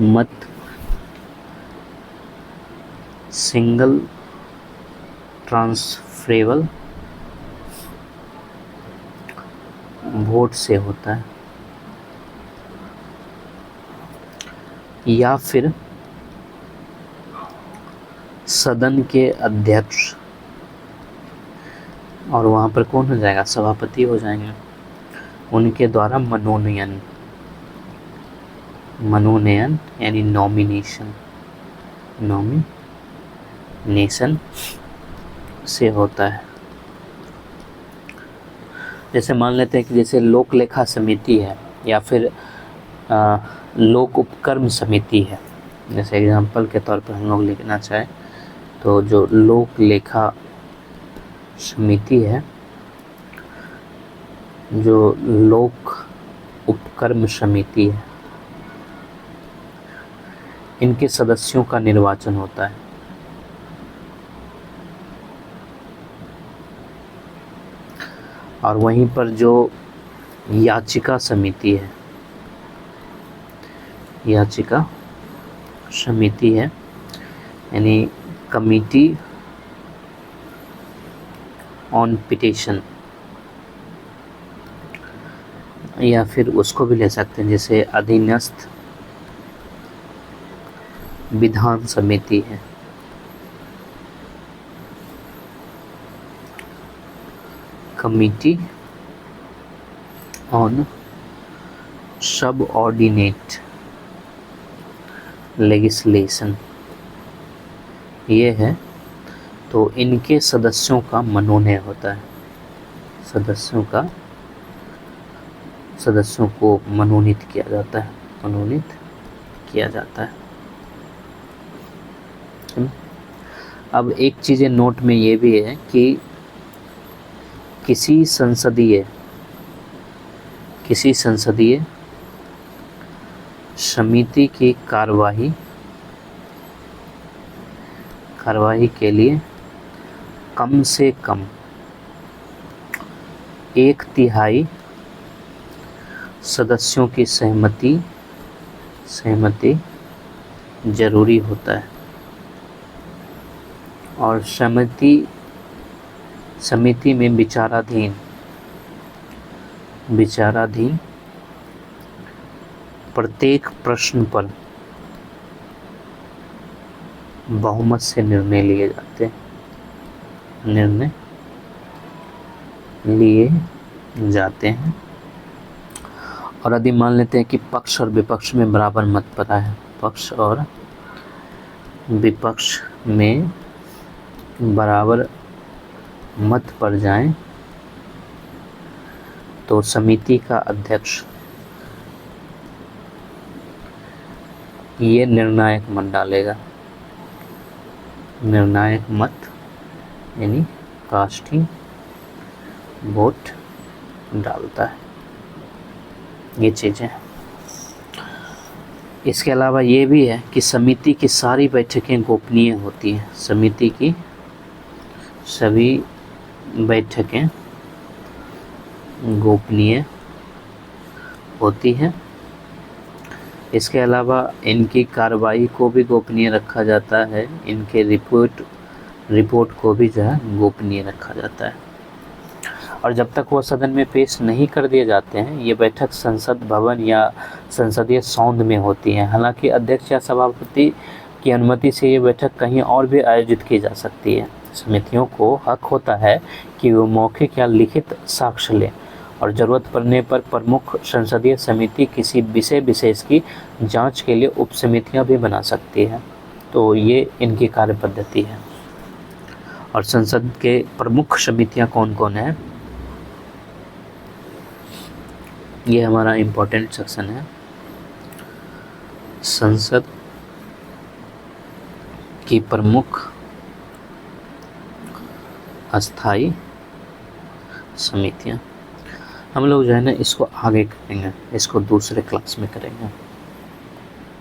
Speaker 1: मत, सिंगल ट्रांसफरेबल वोट से होता है, या फिर सदन के अध्यक्ष, और वहाँ पर कौन हो जाएगा, सभापति हो जाएंगे, उनके द्वारा मनोनयन यानी नॉमिनेशन से होता है। जैसे मान लेते हैं कि जैसे लोक लेखा समिति है या फिर लोक उपक्रम समिति है। जैसे एग्जांपल के तौर पर हम लोग लिखना चाहें तो जो लोक लेखा समिति है, जो लोक उपक्रम समिति है, इनके सदस्यों का निर्वाचन होता है। और वहीं पर जो याचिका समिति है, याचिका समिति है यानी कमिटी ऑन पिटीशन, या फिर उसको भी ले सकते हैं जैसे अधीनस्थ विधान समिति है, कमिटी ऑन सबऑर्डिनेट लेगिस्लेशन ये है, तो इनके सदस्यों का मनोनयन होता है, सदस्यों को मनोनीत किया जाता है। अब एक चीज़ नोट में ये भी है कि किसी संसदीय समिति की कार्यवाही के लिए कम से कम 1/3 सदस्यों की सहमति जरूरी होता है, और समिति में विचाराधीन प्रत्येक प्रश्न पर बहुमत से निर्णय लिए जाते हैं। और यदि मान लेते हैं कि पक्ष और विपक्ष में बराबर मत पड़ा है, पक्ष और विपक्ष में बराबर मत पड़ जाएं, तो समिति का अध्यक्ष ये निर्णायक मत डालेगा, निर्णायक मत यानी कास्टिंग वोट डालता है। ये चीज़ें, इसके अलावा ये भी है कि समिति की सारी बैठकें गोपनीय होती हैं, समिति की सभी बैठकें गोपनीय होती हैं। इसके अलावा इनकी कार्रवाई को भी गोपनीय रखा जाता है, इनके रिपोर्ट को भी जो है गोपनीय रखा जाता है। और जब तक वो सदन में पेश नहीं कर दिए जाते हैं, ये बैठक संसद भवन या संसदीय सौध में होती है। हालांकि अध्यक्ष या सभापति की अनुमति से ये बैठक कहीं और भी आयोजित की जा सकती है। समितियों को हक होता है कि वो मौखिक या लिखित साक्ष्य लें, और ज़रूरत पड़ने पर प्रमुख संसदीय समिति किसी विषय विशेष की जांच के लिए उप समितियाँ भी बना सकती है। तो ये इनकी कार्य पद्धति है। और संसद के प्रमुख समितियाँ कौन कौन है, ये हमारा इम्पोर्टेंट सेक्शन है। संसद की प्रमुख अस्थाई समितियाँ, हम लोग जो है ना इसको आगे करेंगे, इसको दूसरे क्लास में करेंगे।